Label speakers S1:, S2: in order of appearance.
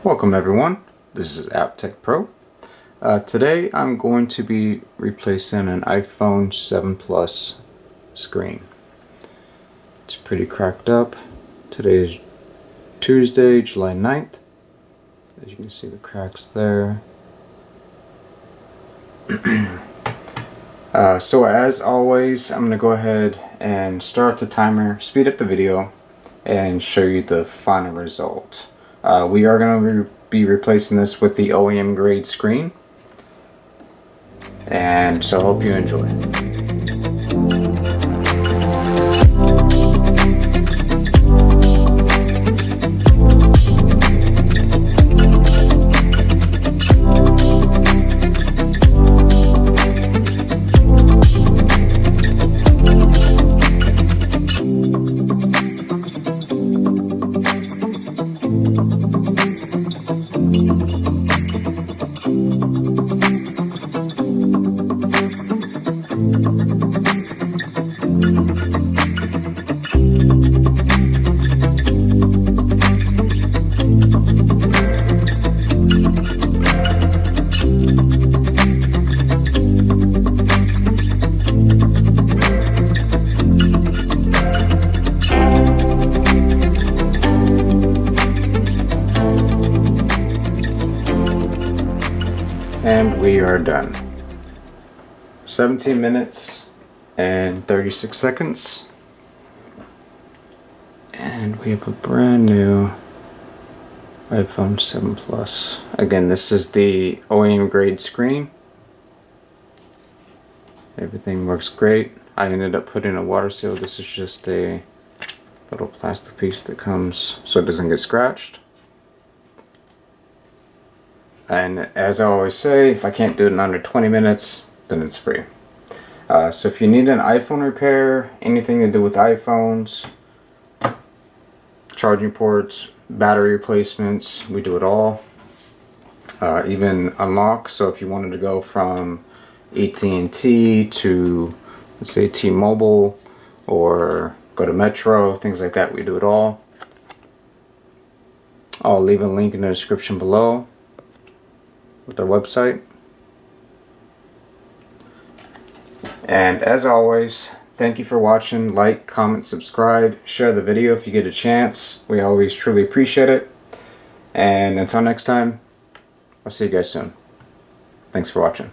S1: Welcome everyone, this is App Tech Pro. Today I'm going to be replacing an iPhone 7 Plus screen. It's pretty cracked up. Today is Tuesday, July 9th. As you can see, the cracks there. So as always, I'm going to go ahead and start the timer, speed up the video, and show you the final result. We are going to be replacing this with the OEM grade screen, and so I hope you enjoy. And we are done. 17 minutes and 36 seconds. And we have a brand new iPhone 7 Plus. Again, this is the OEM grade screen. Everything works great. I ended up putting a water seal. This is just a little plastic piece that comes so it doesn't get scratched. And as I always say, if I can't do it in under 20 minutes, then it's free. So if you need an iPhone repair, anything to do with iPhones, charging ports, battery replacements, we do it all. Even unlock, so if you wanted to go from AT&T to, let's say, T-Mobile, or go to Metro, things like that, we do it all. I'll leave a link in the description below with our website. And as always, thank you for watching. Like, comment, subscribe, share the video if you get a chance. We always truly appreciate it. And until next time, I'll see you guys soon. Thanks for watching.